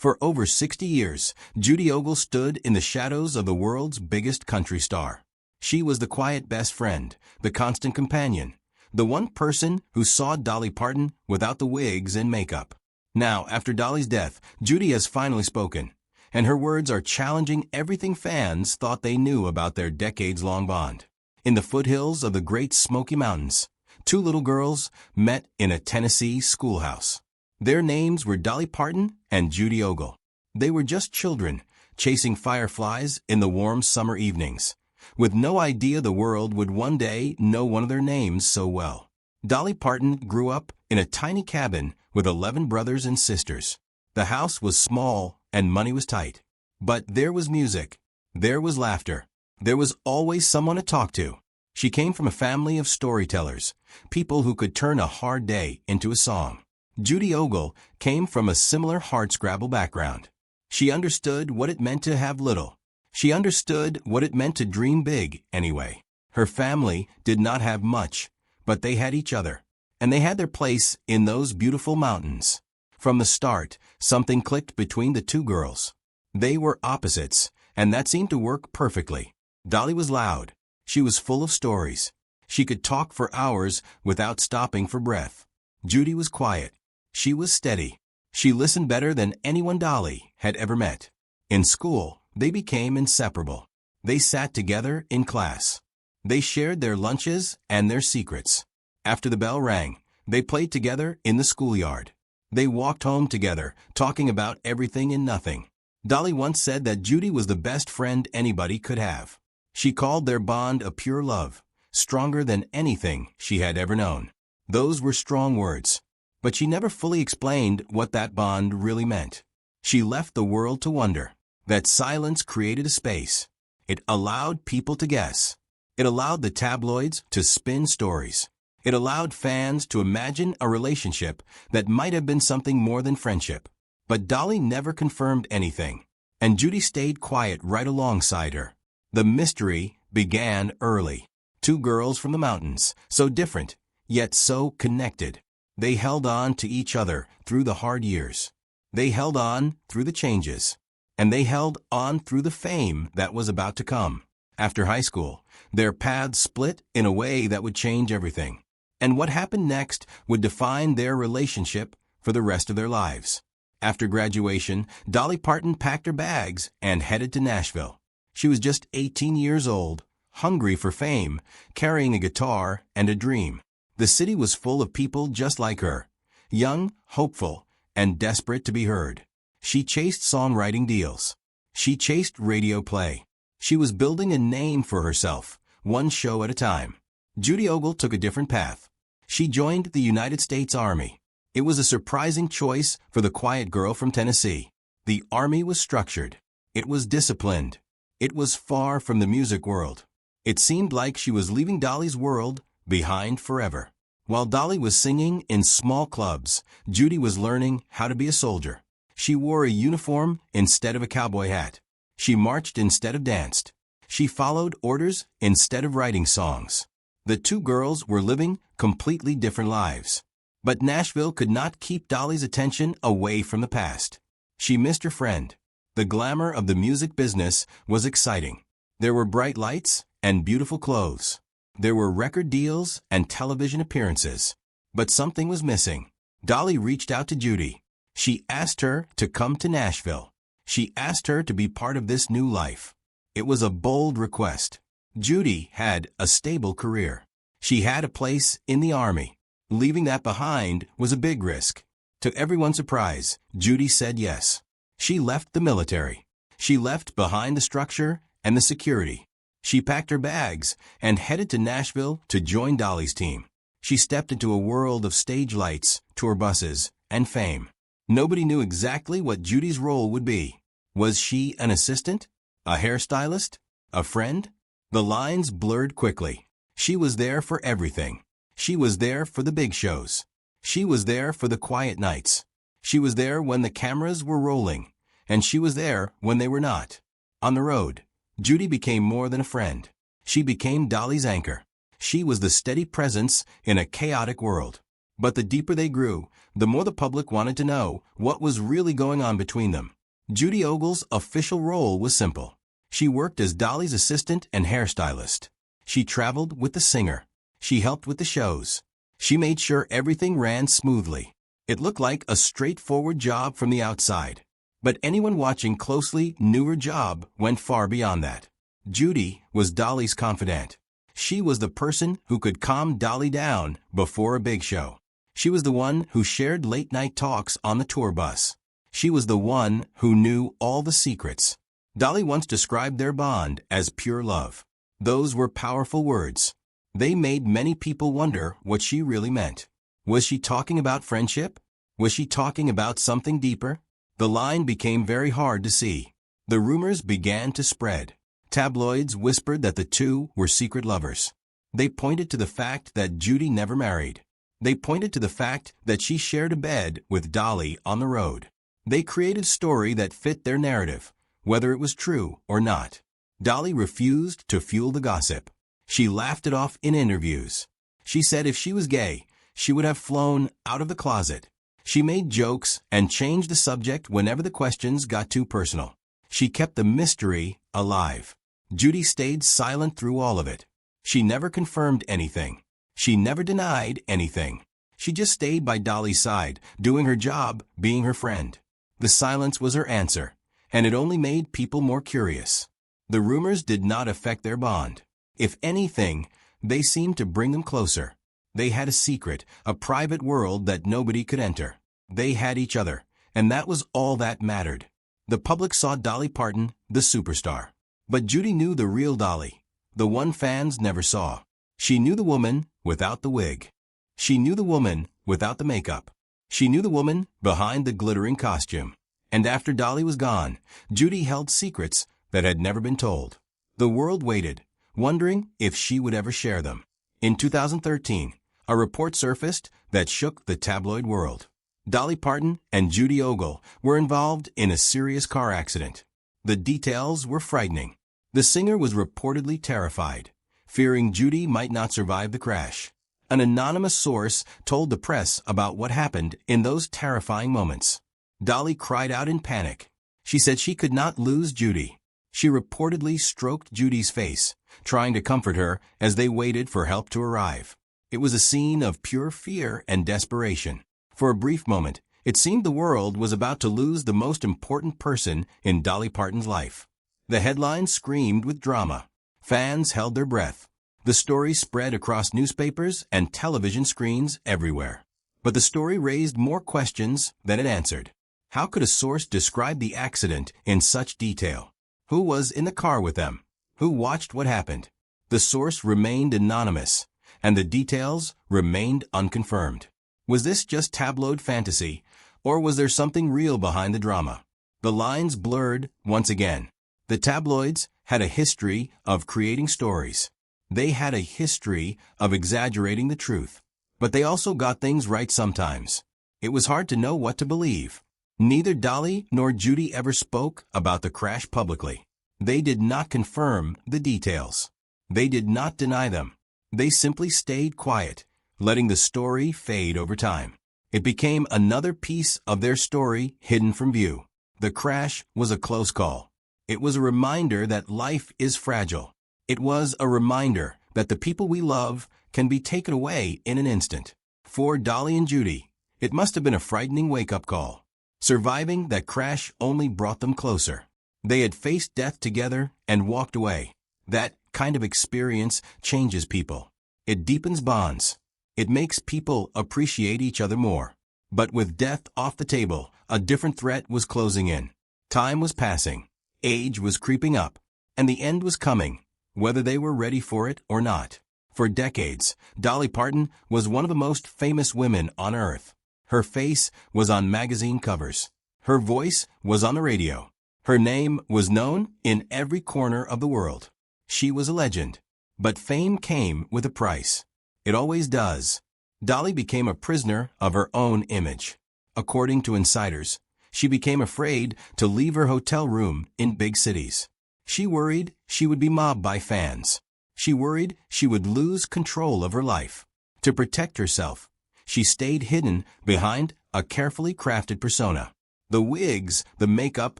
For over 60 years, Judy Ogle stood in the shadows of the world's biggest country star. She was the quiet best friend, the constant companion, the one person who saw Dolly Parton without the wigs and makeup. Now, after Dolly's death, Judy has finally spoken, and her words are challenging everything fans thought they knew about their decades-long bond. In the foothills of the Great Smoky Mountains, two little girls met in a Tennessee schoolhouse. Their names were Dolly Parton and Judy Ogle. They were just children, chasing fireflies in the warm summer evenings, with no idea the world would one day know one of their names so well. Dolly Parton grew up in a tiny cabin with 11 brothers and sisters. The house was small and money was tight. But there was music. There was laughter. There was always someone to talk to. She came from a family of storytellers, people who could turn a hard day into a song. Judy Ogle came from a similar hardscrabble background. She understood what it meant to have little. She understood what it meant to dream big, anyway. Her family did not have much, but they had each other, and they had their place in those beautiful mountains. From the start, something clicked between the two girls. They were opposites, and that seemed to work perfectly. Dolly was loud. She was full of stories. She could talk for hours without stopping for breath. Judy was quiet. She was steady. She listened better than anyone Dolly had ever met. In school, they became inseparable. They sat together in class. They shared their lunches and their secrets. After the bell rang, they played together in the schoolyard. They walked home together, talking about everything and nothing. Dolly once said that Judy was the best friend anybody could have. She called their bond a pure love, stronger than anything she had ever known. Those were strong words, but she never fully explained what that bond really meant. She left the world to wonder. That silence created a space. It allowed people to guess. It allowed the tabloids to spin stories. It allowed fans to imagine a relationship that might have been something more than friendship. But Dolly never confirmed anything, and Judy stayed quiet right alongside her. The mystery began early. Two girls from the mountains, so different, yet so connected. They held on to each other through the hard years. They held on through the changes. And they held on through the fame that was about to come. After high school, their paths split in a way that would change everything. And what happened next would define their relationship for the rest of their lives. After graduation, Dolly Parton packed her bags and headed to Nashville. She was just 18 years old, hungry for fame, carrying a guitar and a dream. The city was full of people just like her, young, hopeful, and desperate to be heard. She chased songwriting deals. She chased radio play. She was building a name for herself, one show at a time. Judy Ogle took a different path. She joined the United States Army. It was a surprising choice for the quiet girl from Tennessee. The Army was structured. It was disciplined. It was far from the music world. It seemed like she was leaving Dolly's world behind forever. While Dolly was singing in small clubs, Judy was learning how to be a soldier. She wore a uniform instead of a cowboy hat. She marched instead of danced. She followed orders instead of writing songs. The two girls were living completely different lives. But Nashville could not keep Dolly's attention away from the past. She missed her friend. The glamour of the music business was exciting. There were bright lights and beautiful clothes. There were record deals and television appearances. But something was missing. Dolly reached out to Judy. She asked her to come to Nashville. She asked her to be part of this new life. It was a bold request. Judy had a stable career. She had a place in the Army. Leaving that behind was a big risk. To everyone's surprise, Judy said yes. She left the military. She left behind the structure and the security. She packed her bags and headed to Nashville to join Dolly's team. She stepped into a world of stage lights, tour buses, and fame. Nobody knew exactly what Judy's role would be. Was she an assistant? A hairstylist? A friend? The lines blurred quickly. She was there for everything. She was there for the big shows. She was there for the quiet nights. She was there when the cameras were rolling, and she was there when they were not. On the road, Judy became more than a friend. She became Dolly's anchor. She was the steady presence in a chaotic world. But the deeper they grew, the more the public wanted to know what was really going on between them. Judy Ogle's official role was simple. She worked as Dolly's assistant and hairstylist. She traveled with the singer. She helped with the shows. She made sure everything ran smoothly. It looked like a straightforward job from the outside. But anyone watching closely knew her job went far beyond that. Judy was Dolly's confidant. She was the person who could calm Dolly down before a big show. She was the one who shared late-night talks on the tour bus. She was the one who knew all the secrets. Dolly once described their bond as pure love. Those were powerful words. They made many people wonder what she really meant. Was she talking about friendship? Was she talking about something deeper? The line became very hard to see. The rumors began to spread. Tabloids whispered that the two were secret lovers. They pointed to the fact that Judy never married. They pointed to the fact that she shared a bed with Dolly on the road. They created a story that fit their narrative, whether it was true or not. Dolly refused to fuel the gossip. She laughed it off in interviews. She said if she was gay, she would have flown out of the closet. She made jokes and changed the subject whenever the questions got too personal. She kept the mystery alive. Judy stayed silent through all of it. She never confirmed anything. She never denied anything. She just stayed by Dolly's side, doing her job, being her friend. The silence was her answer, and it only made people more curious. The rumors did not affect their bond. If anything, they seemed to bring them closer. They had a secret, a private world that nobody could enter. They had each other, and that was all that mattered. The public saw Dolly Parton, the superstar. But Judy knew the real Dolly, the one fans never saw. She knew the woman without the wig. She knew the woman without the makeup. She knew the woman behind the glittering costume. And after Dolly was gone, Judy held secrets that had never been told. The world waited, wondering if she would ever share them. In 2013, a report surfaced that shook the tabloid world. Dolly Parton and Judy Ogle were involved in a serious car accident. The details were frightening. The singer was reportedly terrified, fearing Judy might not survive the crash. An anonymous source told the press about what happened in those terrifying moments. Dolly cried out in panic. She said she could not lose Judy. She reportedly stroked Judy's face, trying to comfort her as they waited for help to arrive. It was a scene of pure fear and desperation. For a brief moment, it seemed the world was about to lose the most important person in Dolly Parton's life. The headlines screamed with drama. Fans held their breath. The story spread across newspapers and television screens everywhere. But the story raised more questions than it answered. How could a source describe the accident in such detail? Who was in the car with them? Who watched what happened? The source remained anonymous, and the details remained unconfirmed. Was this just tabloid fantasy, or was there something real behind the drama? The lines blurred once again. The tabloids had a history of creating stories. They had a history of exaggerating the truth. But they also got things right sometimes. It was hard to know what to believe. Neither Dolly nor Judy ever spoke about the crash publicly. They did not confirm the details. They did not deny them. They simply stayed quiet, letting the story fade over time. It became another piece of their story hidden from view. The crash was a close call. It was a reminder that life is fragile. It was a reminder that the people we love can be taken away in an instant. For Dolly and Judy, it must have been a frightening wake-up call. Surviving that crash only brought them closer. They had faced death together and walked away. That kind of experience changes people. It deepens bonds. It makes people appreciate each other more. But with death off the table, a different threat was closing in. Time was passing. Age was creeping up. And the end was coming, whether they were ready for it or not. For decades, Dolly Parton was one of the most famous women on earth. Her face was on magazine covers. Her voice was on the radio. Her name was known in every corner of the world. She was a legend. But fame came with a price. It always does. Dolly became a prisoner of her own image. According to insiders, she became afraid to leave her hotel room in big cities. She worried she would be mobbed by fans. She worried she would lose control of her life. To protect herself, She stayed hidden behind a carefully crafted persona. The wigs, the makeup,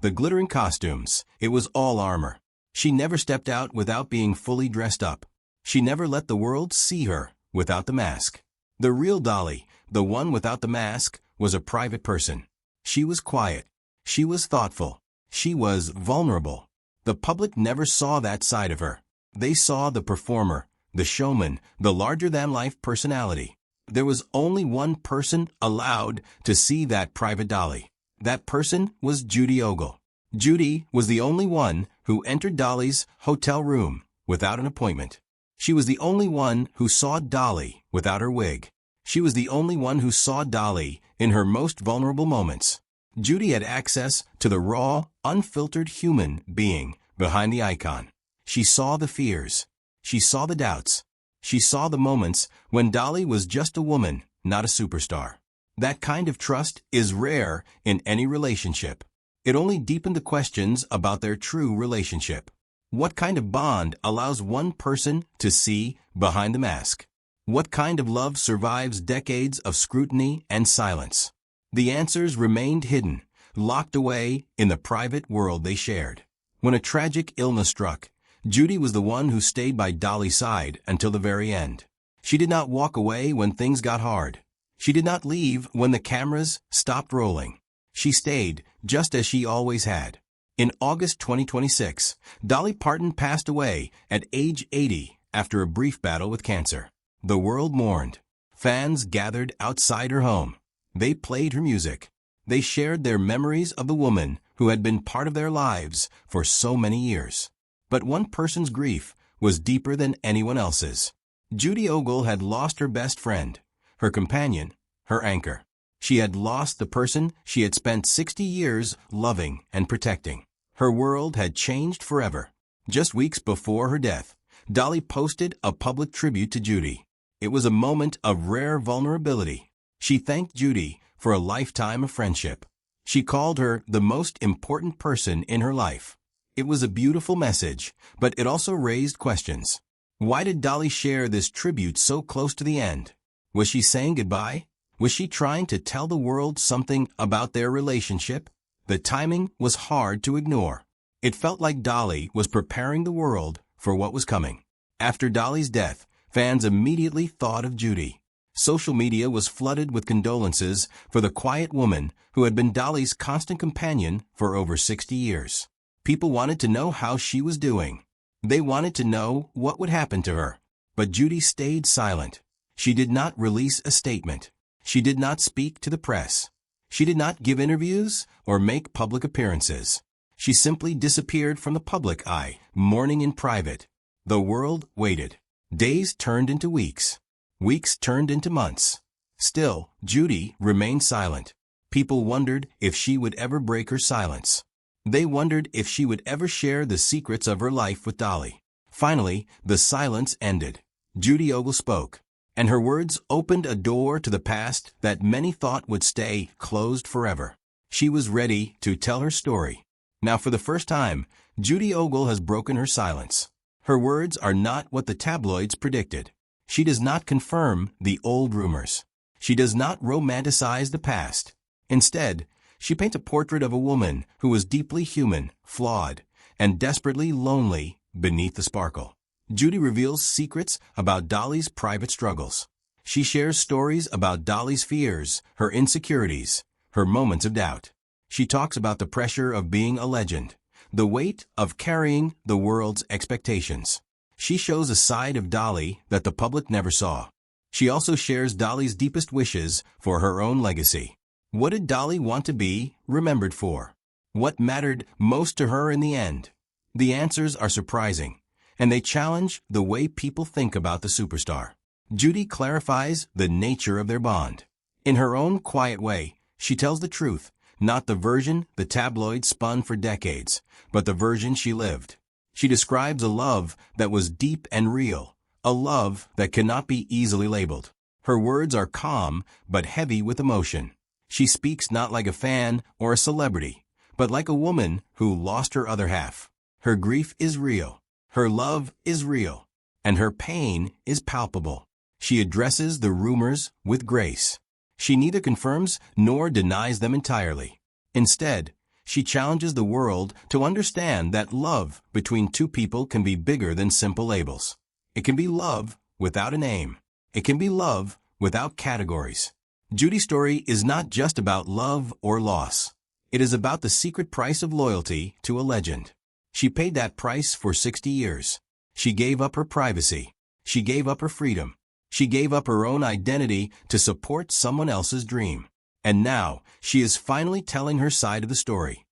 the glittering costumes, it was all armor. She never stepped out without being fully dressed up. She never let the world see her without the mask. The real Dolly, the one without the mask, was a private person. She was quiet. She was thoughtful. She was vulnerable. The public never saw that side of her. They saw the performer, the showman, the larger-than-life personality. There was only one person allowed to see that private Dolly. That person was Judy Ogle. Judy was the only one who entered Dolly's hotel room without an appointment. She was the only one who saw Dolly without her wig. She was the only one who saw Dolly in her most vulnerable moments. Judy had access to the raw, unfiltered human being behind the icon. She saw the fears. She saw the doubts. She saw the moments when Dolly was just a woman, not a superstar. That kind of trust is rare in any relationship. It only deepened the questions about their true relationship. What kind of bond allows one person to see behind the mask? What kind of love survives decades of scrutiny and silence? The answers remained hidden, locked away in the private world they shared. When a tragic illness struck, Judy was the one who stayed by Dolly's side until the very end. She did not walk away when things got hard. She did not leave when the cameras stopped rolling. She stayed, just as she always had. In August 2026, Dolly Parton passed away at age 80 after a brief battle with cancer. The world mourned. Fans gathered outside her home. They played her music. They shared their memories of the woman who had been part of their lives for so many years. But one person's grief was deeper than anyone else's. Judy Ogle had lost her best friend, her companion, her anchor. She had lost the person she had spent 60 years loving and protecting. Her world had changed forever. Just weeks before her death, Dolly posted a public tribute to Judy. It was a moment of rare vulnerability. She thanked Judy for a lifetime of friendship. She called her the most important person in her life. It was a beautiful message, but it also raised questions. Why did Dolly share this tribute so close to the end? Was she saying goodbye? Was she trying to tell the world something about their relationship? The timing was hard to ignore. It felt like Dolly was preparing the world for what was coming. After Dolly's death, fans immediately thought of Judy. Social media was flooded with condolences for the quiet woman who had been Dolly's constant companion for over 60 years. People wanted to know how she was doing. They wanted to know what would happen to her. But Judy stayed silent. She did not release a statement. She did not speak to the press. She did not give interviews or make public appearances. She simply disappeared from the public eye, mourning in private. The world waited. Days turned into weeks. Weeks turned into months. Still, Judy remained silent. People wondered if she would ever break her silence. They wondered if she would ever share the secrets of her life with Dolly. Finally, the silence ended. Judy Ogle spoke, and her words opened a door to the past that many thought would stay closed forever. She was ready to tell her story. Now, for the first time, Judy Ogle has broken her silence. Her words are not what the tabloids predicted. She does not confirm the old rumors. She does not romanticize the past. Instead, she paints a portrait of a woman who was deeply human, flawed, and desperately lonely beneath the sparkle. Judy reveals secrets about Dolly's private struggles. She shares stories about Dolly's fears, her insecurities, her moments of doubt. She talks about the pressure of being a legend, the weight of carrying the world's expectations. She shows a side of Dolly that the public never saw. She also shares Dolly's deepest wishes for her own legacy. What did Dolly want to be remembered for? What mattered most to her in the end? The answers are surprising, and they challenge the way people think about the superstar. Judy clarifies the nature of their bond. In her own quiet way, she tells the truth, not the version the tabloids spun for decades, but the version she lived. She describes a love that was deep and real, a love that cannot be easily labeled. Her words are calm but heavy with emotion. She speaks not like a fan or a celebrity, but like a woman who lost her other half. Her grief is real, her love is real, and her pain is palpable. She addresses the rumors with grace. She neither confirms nor denies them entirely. Instead, she challenges the world to understand that love between two people can be bigger than simple labels. It can be love without a name. It can be love without categories. Judy's story is not just about love or loss. It is about the secret price of loyalty to a legend. She paid that price for 60 years. She gave up her privacy. She gave up her freedom. She gave up her own identity to support someone else's dream. And now, she is finally telling her side of the story.